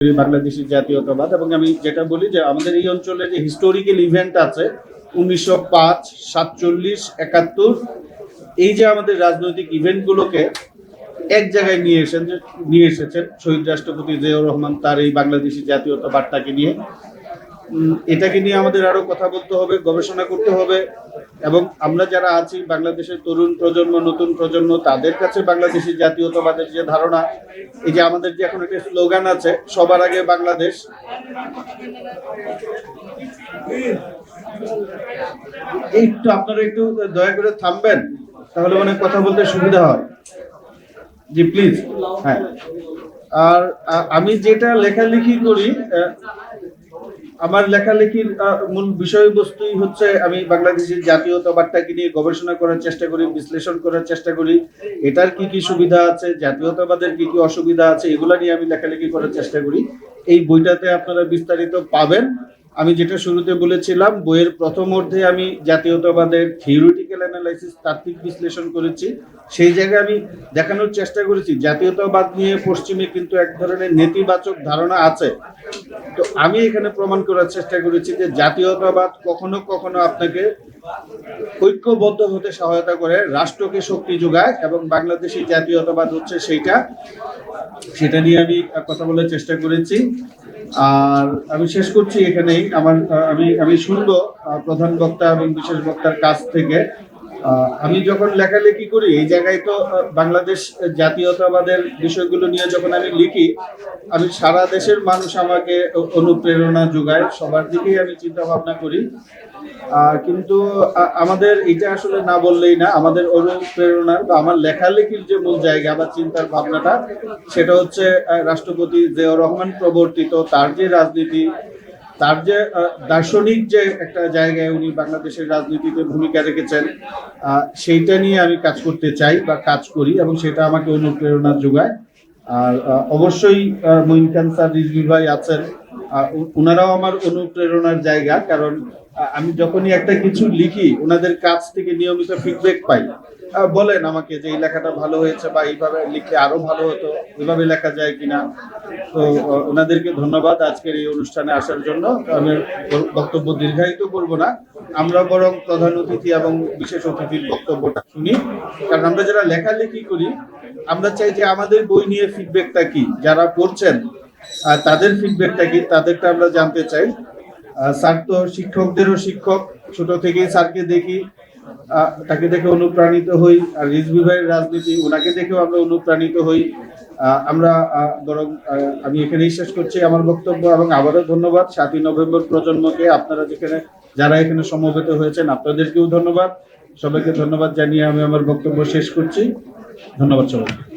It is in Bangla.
বাংলাদেশি জাতীয়তাবাদ। এবং আমি যেটা বলি যে আমাদের এই অঞ্চলে যে হিস্টোরিক্যাল ইভেন্ট আছে 1905, 47, 71, এই যে আমাদের রাজনৈতিক ইভেন্টগুলোকে এক জায়গায় নিয়ে এসেছেন শহীদ রাষ্ট্রপতি জিয়াউর রহমান তার এই বাংলাদেশি জাতীয়তাবাদটাকে নিয়ে। এটাকে নিয়ে আমাদের আরো কথা বলতে হবে, গবেষণা করতে হবে, এবং আমরা যারা আছি বাংলাদেশের তরুণ প্রজন্ম, নতুন প্রজন্ম, তাদের কাছে বাংলাদেশি জাতীয়তাবাদের যে ধারণা, এই যে আমাদের যে এখন একটা স্লোগান আছে সবার আগে বাংলাদেশ, একটু আপনারা একটু দয়া করে থামবেন, তাহলে অনেক কথা বলতে সুবিধা হয়। জি প্লিজ। হ্যাঁ, আর আমি যেটা লেখালেখি করি, আমার লেখালেখির মূল বিষয়বস্তুই হচ্ছে আমি বাংলাদেশের জাতীয়তাবাদটাকে নিয়ে গবেষণা করার চেষ্টা করি, বিশ্লেষণ করার চেষ্টা করি, এটার কি কি সুবিধা আছে, জাতীয়তাবাদের কি কি অসুবিধা আছে, এগুলা নিয়ে আমি লেখালেখি করার চেষ্টা করি। এই বইটাতে আপনারা বিস্তারিত পাবেন। আমি যেটা শুরুতে বলেছিলাম, বইয়ের প্রথম অর্ধে আমি জাতীয়তাবাদের থিওরিটিক্যাল অ্যানালাইসিস, তাত্ত্বিক বিশ্লেষণ করেছি। সেই জায়গায় আমি দেখানোর চেষ্টা করেছি জাতীয়তাবাদ নিয়ে পশ্চিমে কিন্তু এক ধরনের নেতিবাচক ধারণা আছে। তো আমি এখানে প্রমাণ করার চেষ্টা করেছি যে জাতীয়তাবাদ কখনো কখনো আপনাকে ঐক্যবদ্ধ হতে সহায়তা করে, রাষ্ট্রকে শক্তি যোগায়, এবং বাংলাদেশি জাতীয়তাবাদ হচ্ছে সেটা নিয়ে আমি কথা বলার চেষ্টা করেছি। আর আমি শেষ করছি এখানেই। আমি শুনবো প্রধান বক্তা এবং বিশেষ বক্তার কাছ থেকে। আমি যখন লেখালেখি করি এই জায়গায় তো বাংলাদেশ জাতীয়তাবাদের বিষয়গুলো নিয়ে যখন আমি লিখি, আমি সারা দেশের মানুষ আমাকে অনুপ্রেরণা যোগায়, সবার দিকেই আমি চিন্তা ভাবনা করি। কিন্তু আমাদের এটা আসলে না বললেই না, আমাদের অনুপ্রেরণার বা আমার লেখালেখির যে মূল জায়গা বা চিন্তার ভাবনাটা, সেটা হচ্ছে রাষ্ট্রপতি জিয়াউর রহমান প্রবর্তিত তার যে রাজনীতি, তার যে দার্শনিক যে একটা জায়গায় উনি বাংলাদেশের রাজনীতিতে ভূমিকা রেখেছেন, সেইটা নিয়ে আমি কাজ করতে চাই বা কাজ করি, এবং সেটা আমাকে অনুপ্রেরণা যোগায়। আর অবশ্যই মঈন খান স্যার, রিজভী ভাই আছেন, ওনারাও আমার অনুপ্রেরণার জায়গা। কারণ আমি যখনই একটা কিছু লিখি ওনাদের কাছ থেকে নিয়মিত ফিডব্যাক পাই, বলেন আমাকে যে এই লেখাটা ভালো হয়েছে বা এইভাবে লিখলে আরো ভালো হতো, এইভাবে লেখা যায় কিনা। তো ওনাদেরকে ধন্যবাদ আজকের এই অনুষ্ঠানে আসার জন্য। আমি বক্তব্য দীর্ঘায়িত করব না, আমরা বরং প্রধান অতিথি এবং বিশেষ অতিথির বক্তব্যটা শুনি। কারণ আমরা যারা লেখালেখি করি আমরা চাই যে আমাদের বই নিয়ে ফিডব্যাকটা কি, যারা পড়ছেন তাদের ফিডব্যাকটা কি, তাদেরটা আমরা জানতে চাই। স্যার তো শিক্ষকদেরও শিক্ষক, ছোট থেকেই স্যারকে দেখি, তাকে দেখে অনুপ্রাণিত হই। আর রিজভী ভাইয়ের রাজনীতি, ওনাকে দেখেও আমরা অনুপ্রাণিত হই। আমরা বরং আমি এখানেই শেষ করছি আমার বক্তব্য, এবং আবারও ধন্যবাদ 7ই নভেম্বর প্রজন্মকে, আপনারা যারা এখানে সমবেত হয়েছেন আপনাদেরকেও ধন্যবাদ। সবাইকে ধন্যবাদ জানিয়ে আমি আমার বক্তব্য শেষ করছি। ধন্যবাদ সবাইকে।